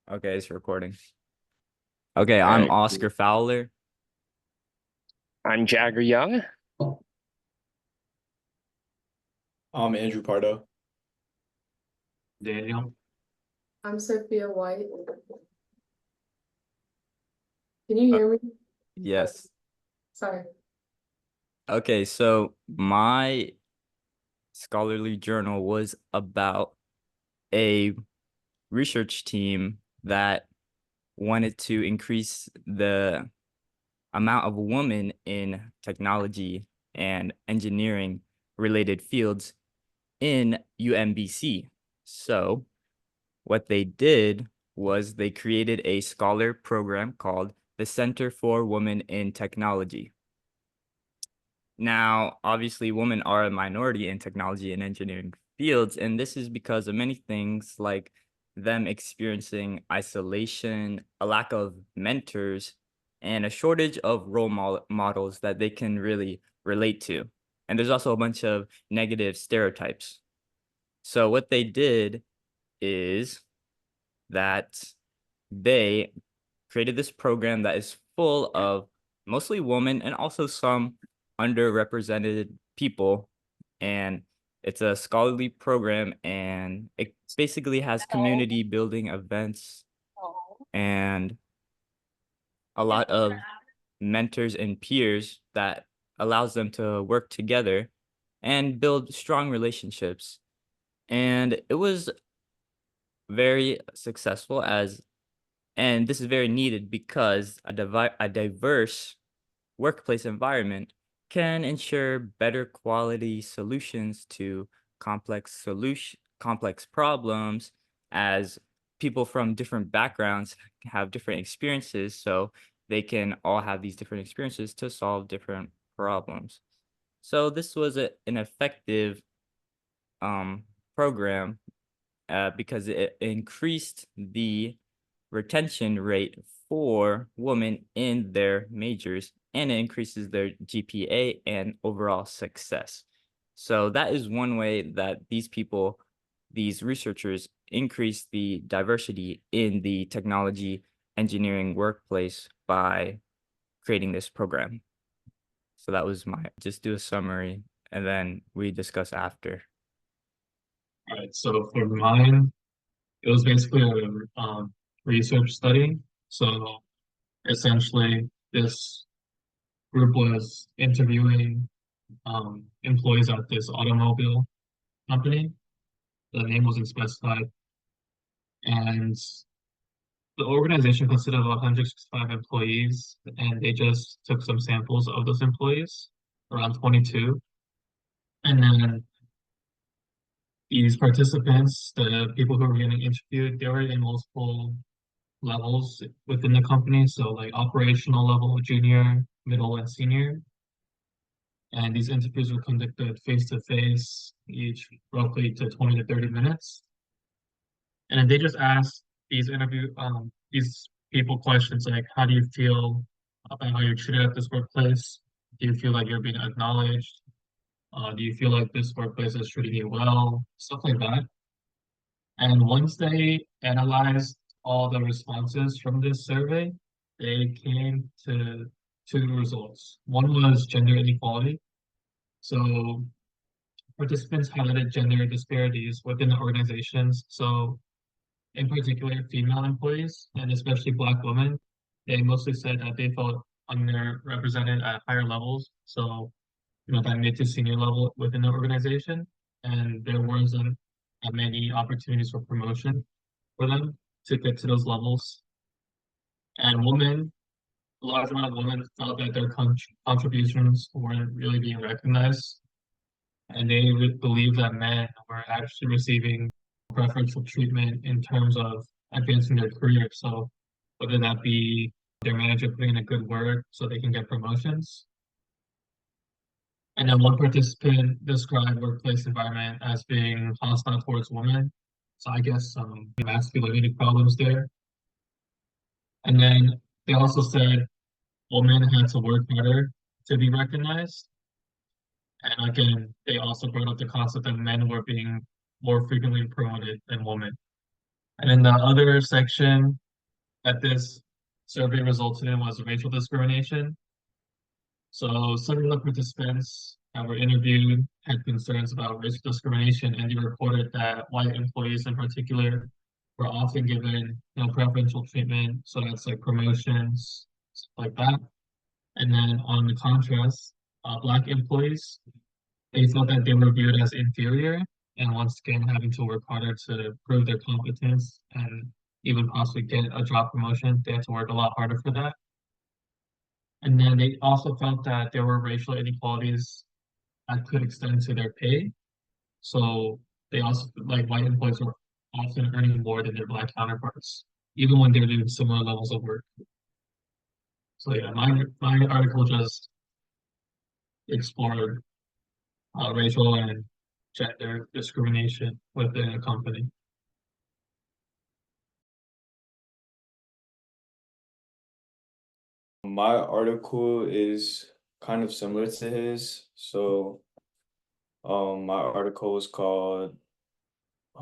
Okay, it's recording. Okay, All I'm right. Oscar Fowler. I'm Jagger Young. I'm Andrew Pardo. Daniel. I'm Sophia White. Can you Uh, hear me? yes. Sorry. Okay, so my scholarly journal was about a research team that wanted to increase the amount of women in technology and engineering related fields in UMBC. So what they did was they created a scholar program called the Center for Women in Technology. Now, obviously, women are a minority in technology and engineering fields, and this is because of many things like them experiencing isolation, a lack of mentors, and a shortage of role models that they can really relate to. And there's also a bunch of negative stereotypes. So what they did is that they created this program that is full of mostly women and also some underrepresented people. And it's a scholarly program, and it basically has community building events and a lot of mentors and peers that allows them to work together and build strong relationships. And it was very successful as and this is very needed because a diverse workplace environment can ensure better quality solutions to complex problems, as people from different backgrounds have different experiences, so they can all have these different experiences to solve different problems. So this was an effective program because it increased the retention rate for women in their majors, and it increases their GPA and overall success. So that is one way that these researchers, increase the diversity in the technology engineering workplace by creating this program. So that was my just do a summary and then we discuss after. All right, so for mine, it was basically a research study. So essentially, this group was interviewing employees at this automobile company. The name wasn't specified, and the organization consisted of 165 employees, and they just took some samples of those employees, around 22, and then these participants, the people who were getting interviewed, they were in multiple levels within the company. So like operational level, junior, middle, and senior. And these interviews were conducted face to face, each roughly to 20 to 30 minutes. And then they just asked these people questions like, how do you feel about how you're treated at this workplace? Do you feel like you're being acknowledged? Do you feel like this workplace is treating you well? Stuff like that. And once they analyzed all the responses from this survey, they came to two results. One was gender inequality. So participants highlighted gender disparities within the organizations. So in particular, female employees and especially Black women, they mostly said that they felt underrepresented at higher levels. So, that mid to senior level within the organization. And there wasn't that many opportunities for promotion for them to get to those levels. And women, a large amount of women felt that their contributions weren't really being recognized, and they believe that men were actually receiving preferential treatment in terms of advancing their career. So whether that be their manager putting in a good word so they can get promotions. And then one participant described workplace environment as being hostile towards women. So I guess some masculinity problems there. And then they also said women had to work harder to be recognized. And again, they also brought up the concept that men were being more frequently promoted than women. And then the other section that this survey resulted in was racial discrimination. So some of the participants that were interviewed had concerns about racial discrimination, and they reported that white employees in particular were often given, preferential treatment. So that's like promotions, stuff like that. And then on the contrast, black employees, they felt that they were viewed as inferior, and once again having to work harder to prove their competence and even possibly get a job promotion. They had to work a lot harder for that. And then they also felt that there were racial inequalities that could extend to their pay. So they also, like white employees were often earning more than their black counterparts, even when they're doing similar levels of work. So yeah, my article just explored racial and gender discrimination within a company. My article is kind of similar to his. So, my article was called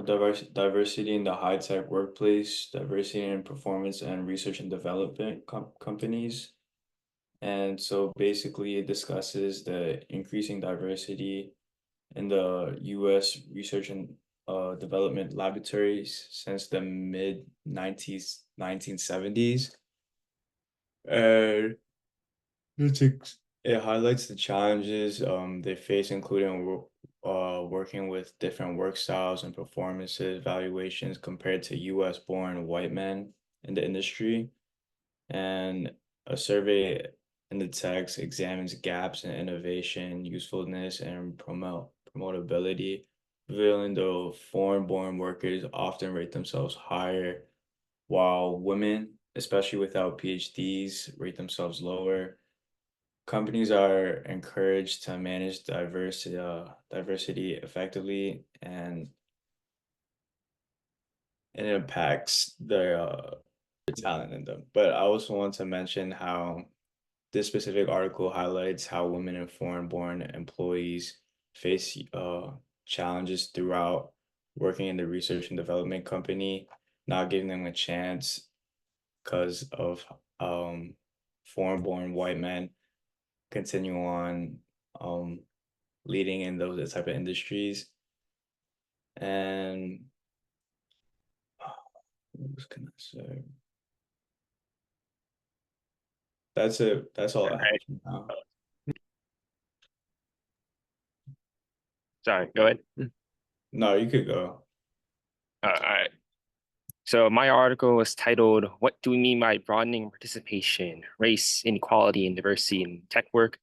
Diversity in the High Tech Workplace, Diversity in Performance and Research and Development Companies. And so basically it discusses the increasing diversity in the US research and development laboratories since the mid 1970s. And it highlights the challenges they face, including working with different work styles and performances evaluations compared to US born white men in the industry. And a survey in the text examines gaps in innovation, usefulness, and promotability, revealing the foreign-born workers often rate themselves higher, while women, especially without PhDs, rate themselves lower. Companies are encouraged to manage diversity effectively, and it impacts their talent in them. But I also want to mention how this specific article highlights how women and foreign-born employees face challenges throughout working in the research and development company, not giving them a chance because of foreign-born white men continue on leading in those type of industries. And what can I say? That's it. That's all I have Right. for now. Sorry, go ahead. No, you could go. All right. So my article was titled, "What Do We Mean by Broadening Participation, Race, Inequality, and Diversity in Tech Work?"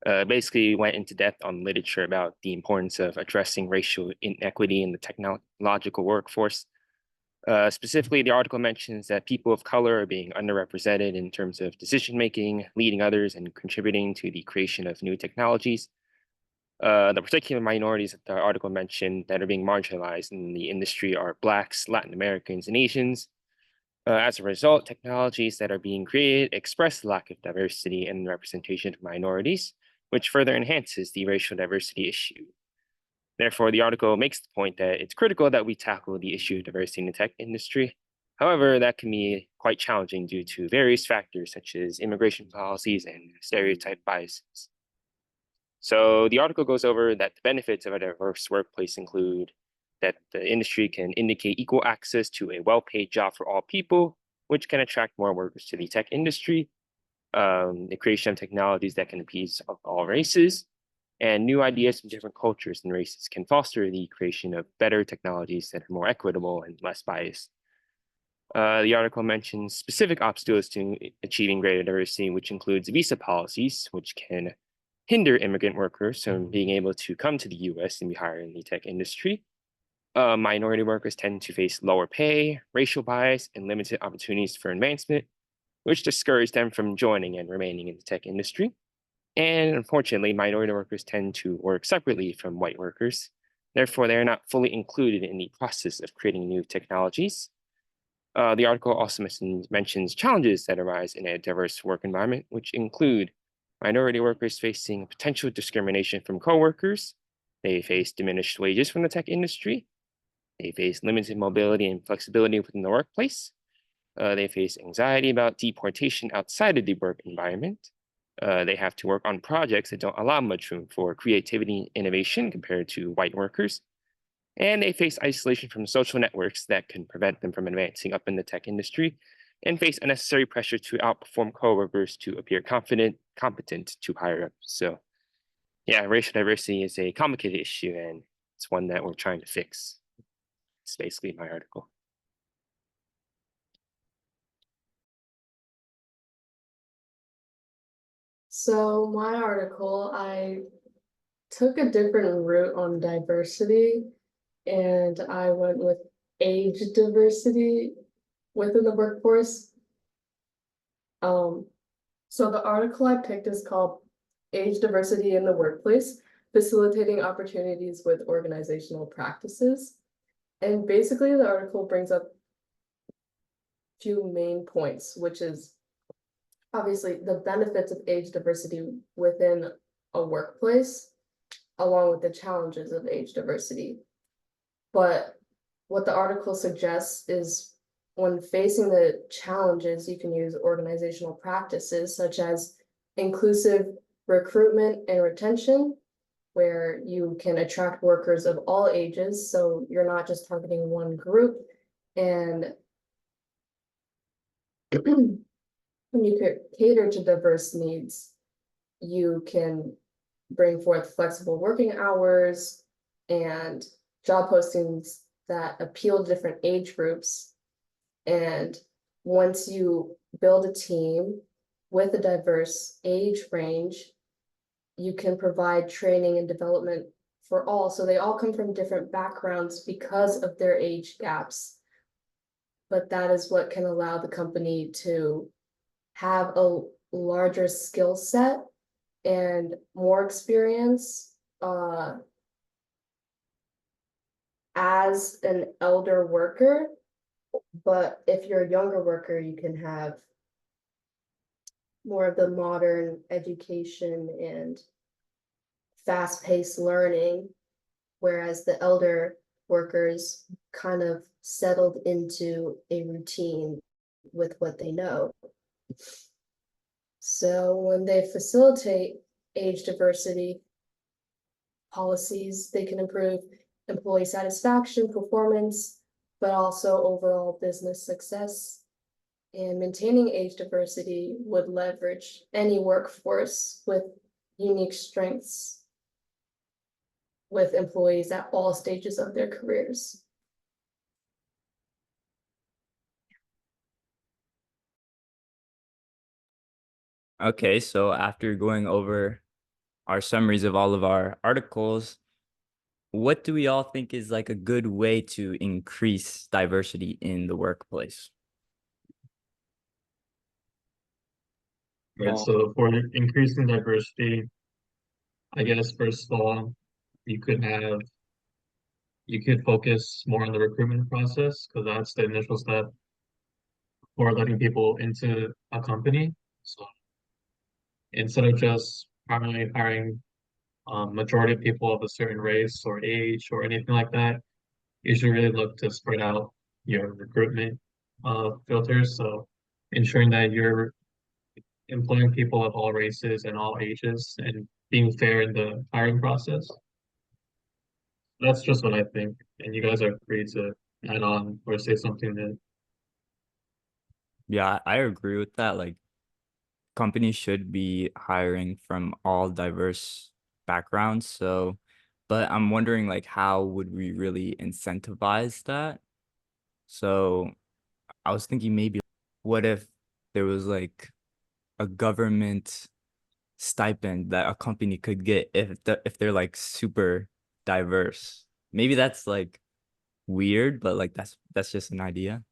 Basically went into depth on literature about the importance of addressing racial inequity in the technological workforce. Specifically, the article mentions that people of color are being underrepresented in terms of decision making, leading others, and contributing to the creation of new technologies. The particular minorities that the article mentioned that are being marginalized in the industry are Blacks, Latin Americans, and Asians. As a result, technologies that are being created express the lack of diversity and representation of minorities, which further enhances the racial diversity issue. Therefore, the article makes the point that it's critical that we tackle the issue of diversity in the tech industry. However, that can be quite challenging due to various factors such as immigration policies and stereotype biases. So the article goes over that the benefits of a diverse workplace include that the industry can indicate equal access to a well-paid job for all people, which can attract more workers to the tech industry, the creation of technologies that can appease all races, and new ideas from different cultures and races can foster the creation of better technologies that are more equitable and less biased. The article mentions specific obstacles to achieving greater diversity, which includes visa policies, which can hinder immigrant workers from being able to come to the US and be hired in the tech industry. Minority workers tend to face lower pay, racial bias, and limited opportunities for advancement, which discourage them from joining and remaining in the tech industry. And unfortunately, minority workers tend to work separately from white workers. Therefore, they are not fully included in the process of creating new technologies. The article also mentions challenges that arise in a diverse work environment, which include minority workers facing potential discrimination from coworkers. They face diminished wages from the tech industry. They face limited mobility and flexibility within the workplace. They face anxiety about deportation outside of the work environment. They have to work on projects that don't allow much room for creativity and innovation compared to white workers. And they face isolation from social networks that can prevent them from advancing up in the tech industry and face unnecessary pressure to outperform coworkers to appear competent to higher up. So yeah, racial diversity is a complicated issue and it's one that we're trying to fix. It's basically my article. So my article, I took a different route on diversity, and I went with age diversity within the workforce. So the article I picked is called Age Diversity in the Workplace, Facilitating Opportunities with Organizational Practices. And basically the article brings up a few main points, which is obviously the benefits of age diversity within a workplace, along with the challenges of age diversity. But what the article suggests is when facing the challenges, you can use organizational practices such as inclusive recruitment and retention, where you can attract workers of all ages, so you're not just targeting one group. And when you could cater to diverse needs, you can bring forth flexible working hours and job postings that appeal to different age groups. And once you build a team with a diverse age range, you can provide training and development for all. So they all come from different backgrounds because of their age gaps. But that is what can allow the company to have a larger skill set and more experience as an elder worker. But if you're a younger worker, you can have more of the modern education and fast-paced learning, whereas the elder workers kind of settled into a routine with what they know. So when they facilitate age diversity policies, they can improve employee satisfaction, performance, but also overall business success. And maintaining age diversity would leverage any workforce with unique strengths with employees at all stages of their careers. Okay, so after going over our summaries of all of our articles, what do we all think is like a good way to increase diversity in the workplace? Right, so for increasing diversity, I guess first of all, you could focus more on the recruitment process because that's the initial step for letting people into a company. So instead of just primarily hiring majority of people of a certain race or age or anything like that, you should really look to spread out your recruitment filters. So ensuring that you're employing people of all races and all ages and being fair in the hiring process. That's just what I think. And you guys are free to add on or say something that Yeah, I agree with that. Like companies should be hiring from all diverse backgrounds. So, but I'm wondering like how would we really incentivize that? So I was thinking maybe what if there was like a government stipend that a company could get if they're like super diverse. Maybe that's like weird, but like that's just an idea.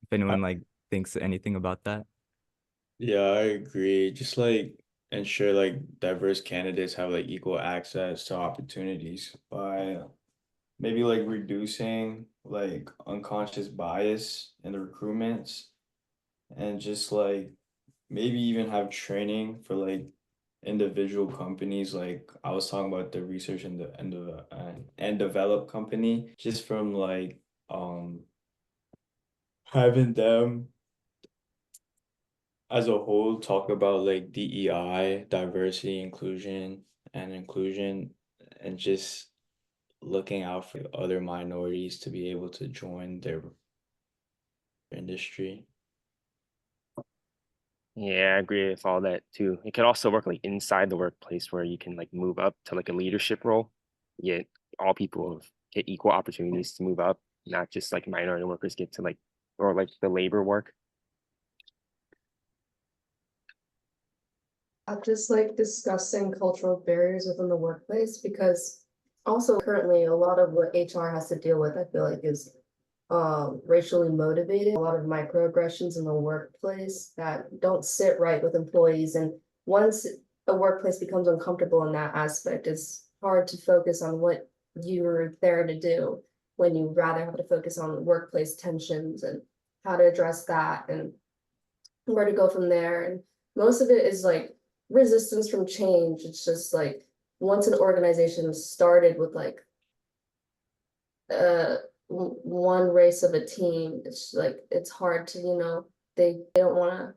If I- anyone like thinks anything about that. Yeah, I agree. Just like ensure like diverse candidates have like equal access to opportunities by maybe like reducing like unconscious bias in the recruitments and just like maybe even have training for like individual companies, like I was talking about the research and develop company, just from like having them as a whole talk about like DEI, diversity, inclusion, and just looking out for other minorities to be able to join their industry. Yeah, I agree with all that too. It could also work like inside the workplace where you can like move up to like a leadership role. Yet all people get equal opportunities to move up, not just like minority workers get to like or like the labor work. I'm just like discussing cultural barriers within the workplace because also currently a lot of what HR has to deal with, I feel like is racially motivated, a lot of microaggressions in the workplace that don't sit right with employees. And once a workplace becomes uncomfortable in that aspect, it's hard to focus on what you're there to do when you rather have to focus on workplace tensions and how to address that and where to go from there. And most of it is like resistance from change. It's just like once an organization started with like one race of a team, it's like it's hard to, they don't want to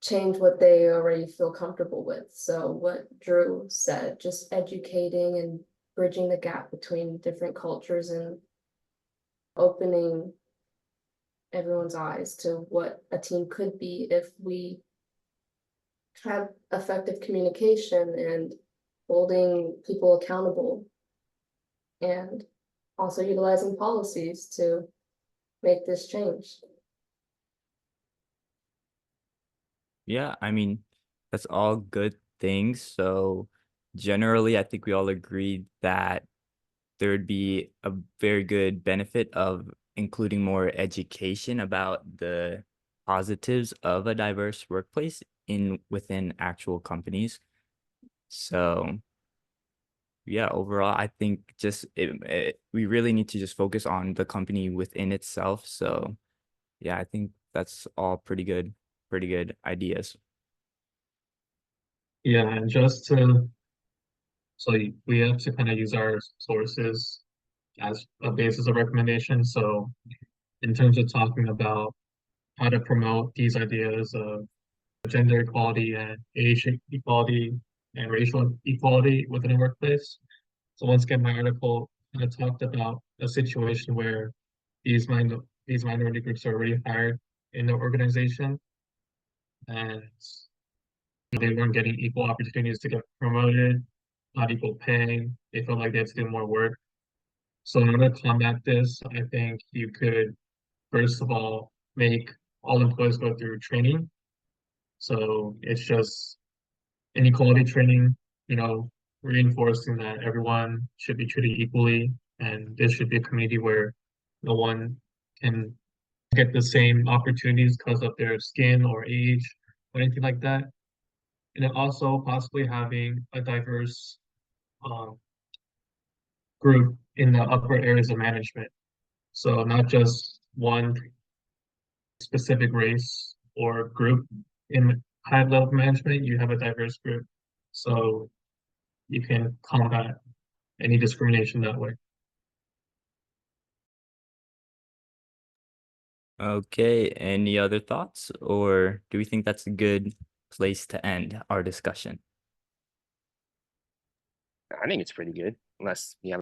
change what they already feel comfortable with. So what Drew said, just educating and bridging the gap between different cultures and opening everyone's eyes to what a team could be if we have effective communication and holding people accountable and also utilizing policies to make this change. Yeah, I mean, that's all good things. So generally, I think we all agreed that there would be a very good benefit of including more education about the positives of a diverse workplace within actual companies. So yeah, overall, I think just we really need to just focus on the company within itself. So yeah, I think that's all pretty good ideas. Yeah, and just to so we have to kind of use our sources as a basis of recommendation. So in terms of talking about how to promote these ideas of gender equality and age equality and racial equality within a workplace. So once again, my article kind of talked about a situation where these minority groups are already hired in the organization and they weren't getting equal opportunities to get promoted, not equal pay. They felt like they had to do more work. So in order to combat this, I think you could first of all make all employees go through training. So it's just inequality training, reinforcing that everyone should be treated equally, and this should be a community where no one can get the same opportunities because of their skin or age or anything like that. And then also possibly having a diverse um, group in the upper areas of management. So not just one specific race or group in high level management, you have a diverse group. So you can combat any discrimination that way. Okay, any other thoughts, or do we think that's a good place to end our discussion? I think it's pretty good, unless you have